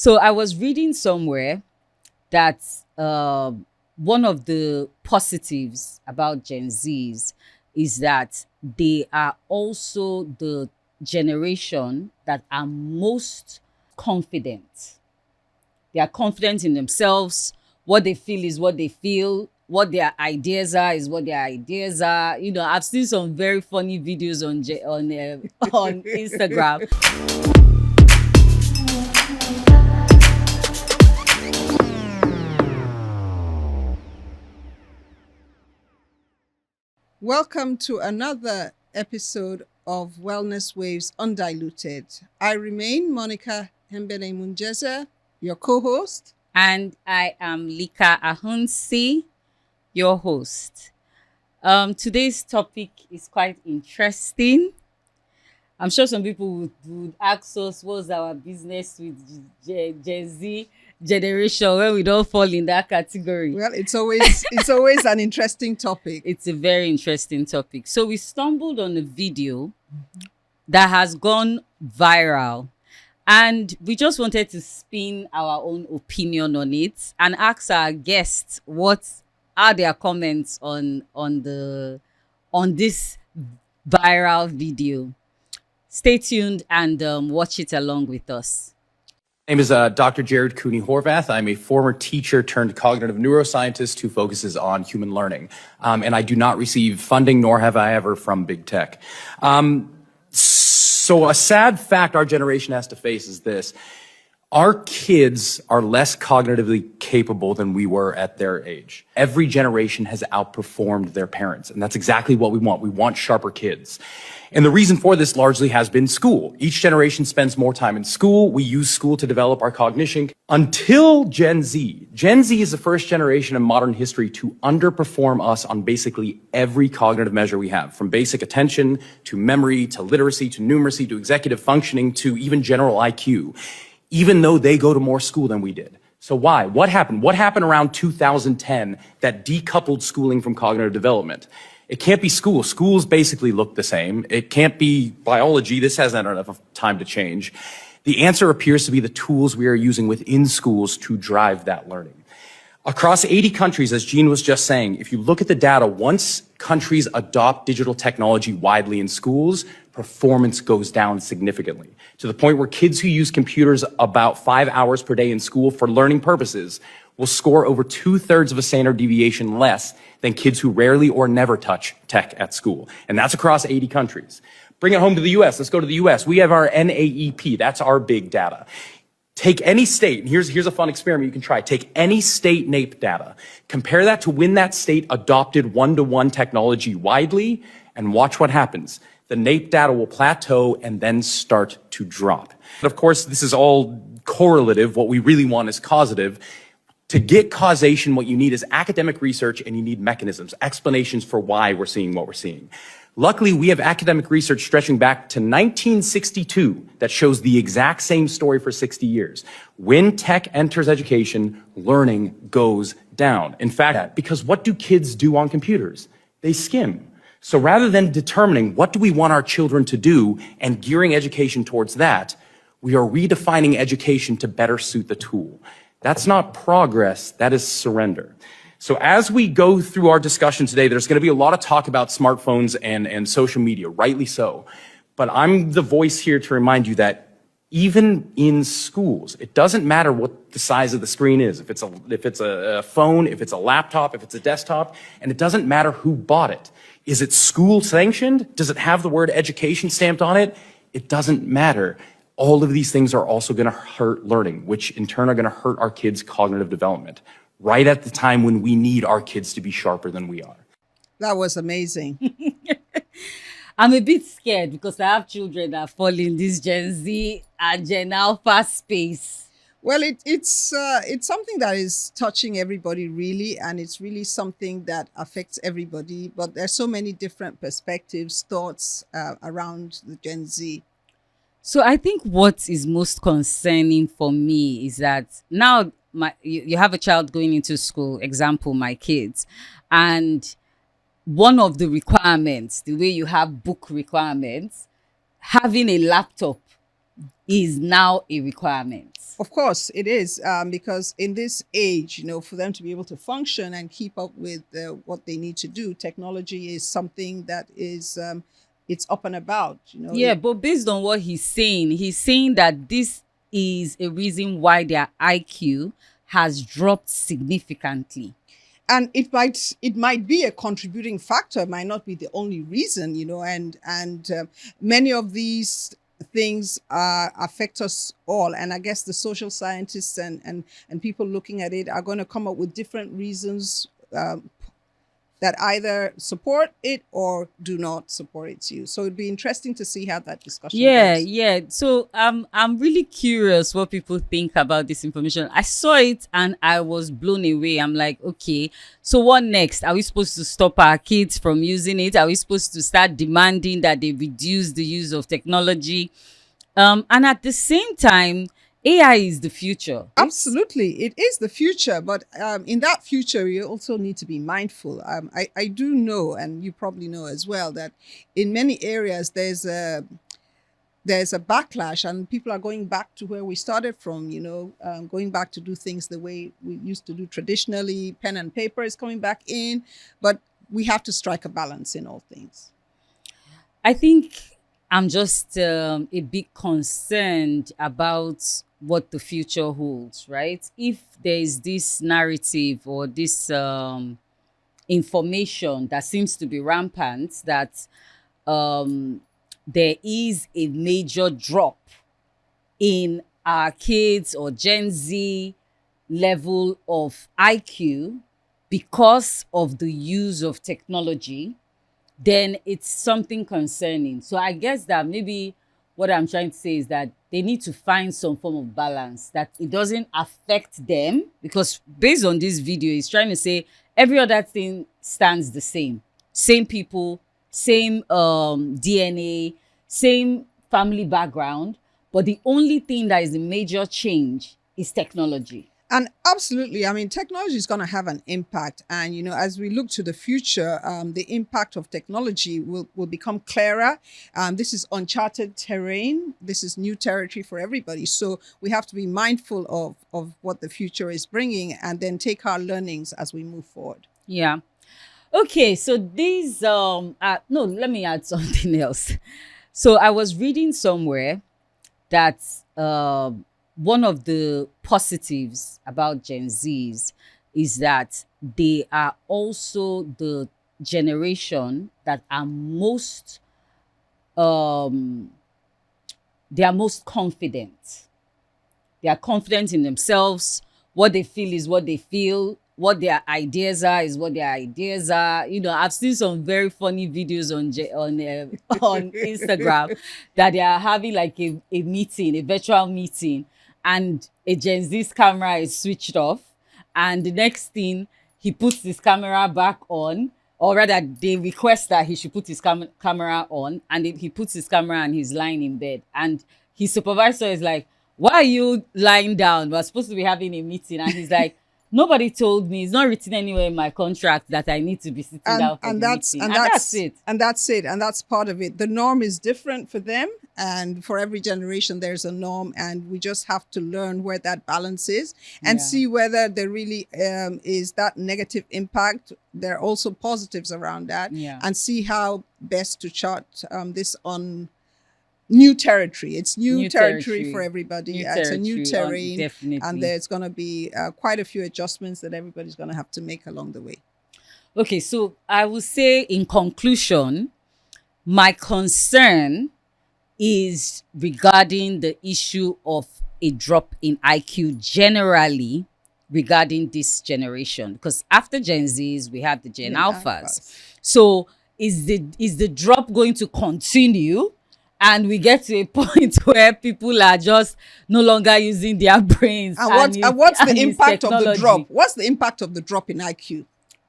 So I was reading somewhere that one of the positives about Gen Zs is that they are also the generation that are most confident. They are confident in themselves. What they feel is what they feel. What their ideas are is what their ideas are. I've seen some very funny videos on Instagram. Welcome to another episode of Wellness Waves Undiluted. I remain Monica Hembele Munjeze, your co-host. And I am Lika Ahunsi, your host. Today's topic is quite interesting. I'm sure some people would ask us what's our business with Gen Z generation when we don't fall in that category. Well, it's always an interesting topic. It's a very interesting topic. So we stumbled on a video that has gone viral, and we just wanted to spin our own opinion on it and ask our guests what are their comments on this viral video. Stay tuned and watch it along with us. My name is Dr. Horvath. I'm a former teacher turned cognitive neuroscientist who focuses on human learning. And I do not receive funding, nor have I ever, from big tech. So a sad fact our generation has to face is this. Our kids are less cognitively capable than we were at their age. Every generation has outperformed their parents, and that's exactly what we want. We want sharper kids. And the reason for this largely has been school. Each generation spends more time in school. We use school to develop our cognition until Gen Z. Gen Z is the first generation in modern history to underperform us on basically every cognitive measure we have, from basic attention to memory to literacy to numeracy to executive functioning to even general IQ, even though they go to more school than we did. So why? What happened? What happened around 2010 that decoupled schooling from cognitive development? It can't be school. Schools basically look the same. It can't be biology. This hasn't had enough time to change. The answer appears to be the tools we are using within schools to drive that learning. Across 80 countries, as Jean was just saying, if you look at the data, once countries adopt digital technology widely in schools, performance goes down significantly, to the point where kids who use computers about 5 hours per day in school for learning purposes will score over 2/3 of a standard deviation less than kids who rarely or never touch tech at school. And that's across 80 countries. Bring it home to the US. Let's go to the US. We have our NAEP. That's our big data. Take any state, and here's a fun experiment you can try. Take any state NAEP data, compare that to when that state adopted one-to-one technology widely, and watch what happens. The NAEP data will plateau and then start to drop. But of course, this is all correlative. What we really want is causative. To get causation, what you need is academic research, and you need mechanisms, explanations for why we're seeing what we're seeing. Luckily, we have academic research stretching back to 1962 that shows the exact same story for 60 years. When tech enters education, learning goes down. In fact, because what do kids do on computers? They skim. So rather than determining what do we want our children to do and gearing education towards that, we are redefining education to better suit the tool. That's not progress, that is surrender. So as we go through our discussion today, there's going to be a lot of talk about smartphones and social media, rightly so. But I'm the voice here to remind you that even in schools, it doesn't matter what the size of the screen is, if it's a phone, if it's a laptop, if it's a desktop, and it doesn't matter who bought it. Is it school sanctioned? Does it have the word education stamped on it? It doesn't matter. All of these things are also going to hurt learning, which in turn are going to hurt our kids' cognitive development, right at the time when we need our kids to be sharper than we are. That was amazing. I'm a bit scared because I have children that fall in this Gen Z and Gen Alpha space. Well, it's something that is touching everybody really, and it's really something that affects everybody. But there's so many different perspectives, thoughts around the Gen Z. So I think what is most concerning for me is that now you have a child going into school, example, my kids, and one of the requirements, the way you have book requirements, having a laptop is now a requirement. Of course, it is, because in this age, for them to be able to function and keep up with what they need to do, technology is something that is it's up and about. Yeah, but based on what he's saying that this is a reason why their IQ has dropped significantly. And it might be a contributing factor, it might not be the only reason, and many of these things affect us all, and I guess the social scientists and people looking at it are going to come up with different reasons that either support it or do not support its use. So it'd be interesting to see how that discussion goes. Yeah. So I'm really curious what people think about this information. I saw it and I was blown away. I'm like, okay, so what next? Are we supposed to stop our kids from using it? Are we supposed to start demanding that they reduce the use of technology? And at the same time, AI is the future. Absolutely, it is the future, but in that future, you also need to be mindful. I do know, and you probably know as well, that in many areas there's a backlash, and people are going back to where we started from. Going back to do things the way we used to do traditionally. Pen and paper is coming back in, but we have to strike a balance in all things. I think I'm just a bit concerned about what the future holds, right? If there is this narrative or this information that seems to be rampant, that there is a major drop in our kids or Gen Z level of IQ because of the use of technology, then it's something concerning. So I guess that maybe what I'm trying to say is that they need to find some form of balance, that it doesn't affect them, because based on this video, he's trying to say every other thing stands the same. Same people, same DNA, same family background, but the only thing that is a major change is technology. And absolutely, I mean, technology is going to have an impact. And, as we look to the future, the impact of technology will become clearer. This is uncharted terrain. This is new territory for everybody. So we have to be mindful of what the future is bringing, and then take our learnings as we move forward. Yeah. Okay, so these, no, let me add something else. So I was reading somewhere that one of the positives about Gen Zs is that they are also the generation that are most they are most confident. They are confident in themselves. What they feel is what they feel. What their ideas are is what their ideas are. I've seen some very funny videos on on Instagram that they are having like a meeting, a virtual meeting, and a Gen Z's camera is switched off, and the next thing, he puts his camera back on, or rather they request that he should put his camera on, and he puts his camera and he's lying in bed, and his supervisor is like, why are you lying down? We're supposed to be having a meeting. And he's like, nobody told me. It's not written anywhere in my contract that I need to be sitting down for the meeting. And that's it. And that's it. And that's part of it. The norm is different for them. And for every generation, there's a norm. And we just have to learn where that balance is and see whether there really is that negative impact. There are also positives around that. And see how best to chart this on new territory. It's new territory for everybody. It's a new terrain. Definitely. And there's going to be quite a few adjustments that everybody's going to have to make along the way. Okay, so I will say in conclusion, my concern is regarding the issue of a drop in IQ generally regarding this generation. Because after Gen Zs, we have the Gen Alphas. So is the drop going to continue? And we get to a point where people are just no longer using their brains. And what's the impact of the drop? What's the impact of the drop in IQ?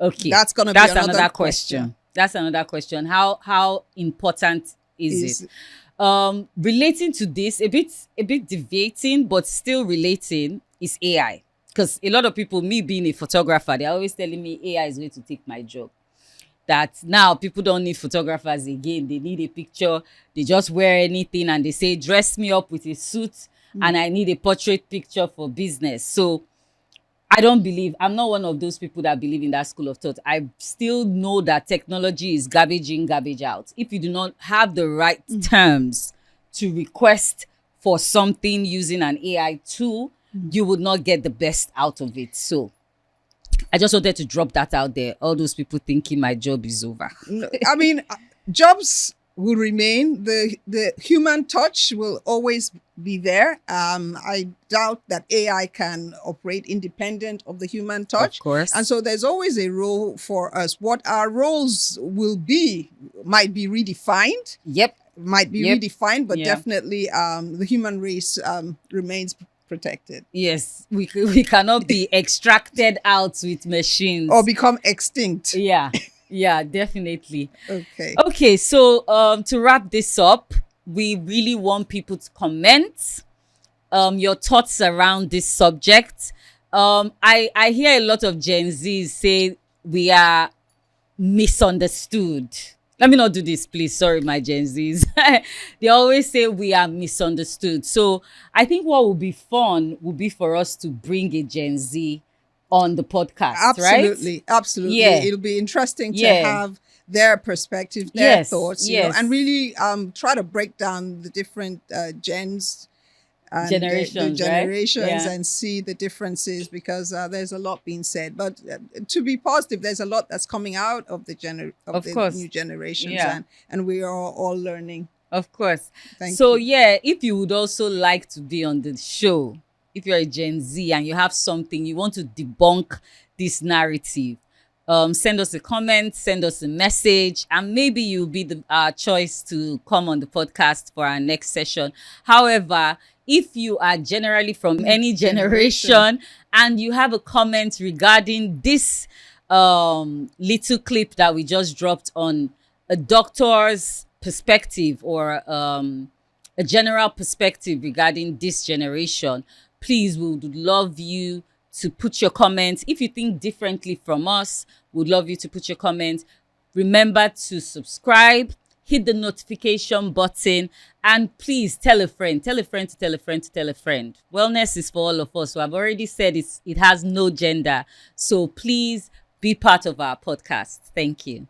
Okay, that's going to be another question. That's another question. How important is it? Relating to this, a bit deviating, but still relating, is AI. Because a lot of people, me being a photographer, they're always telling me AI is going to take my job. that now people don't need photographers again. They need a picture. They just wear anything and they say, dress me up with a suit and I need a portrait picture for business. So I'm not one of those people that believe in that school of thought. I still know that technology is garbage in, garbage out. If you do not have the right terms to request for something using an AI tool, you would not get the best out of it. So I just wanted to drop that out there. All those people thinking my job is over. I mean, jobs will remain. The human touch will always be there. I doubt that AI can operate independent of the human touch. Of course. And so there's always a role for us. What our roles will be might be redefined. Yep. Redefined, but Yeah. definitely the human race remains protected. Yes, we cannot be extracted out with machines. Or become extinct. Yeah, definitely. Okay. So to wrap this up, we really want people to comment your thoughts around this subject. I hear a lot of Gen Zs say we are misunderstood. Let me not do this, please. Sorry, my Gen Zs. They always say we are misunderstood. So I think what would be fun would be for us to bring a Gen Z on the podcast, right? Absolutely. Yeah. It'll be interesting to Yeah. have their perspective, their Yes, thoughts, yes. and really try to break down the different gens and the Generations, right? generations Yeah. and see the differences, because there's a lot being said. But to be positive, there's a lot that's coming out of the Of course. new generations, Yeah. and we are all learning. Of course. Thank So you. yeah, if you would also like to be on the show, if you're a Gen Z and you have something you want to debunk this narrative, send us a comment, send us a message, and maybe you'll be our choice to come on the podcast for our next session. However, if you are generally from any generation and you have a comment regarding this little clip that we just dropped on a doctor's perspective or a general perspective regarding this generation, please, we would love you to put your comments. If you think differently from us, we'd love you to put your comments. Remember to subscribe, hit the notification button, and please tell a friend, tell a friend to tell a friend to tell a friend. Wellness is for all of us. So I've already said it has no gender. So please be part of our podcast. Thank you.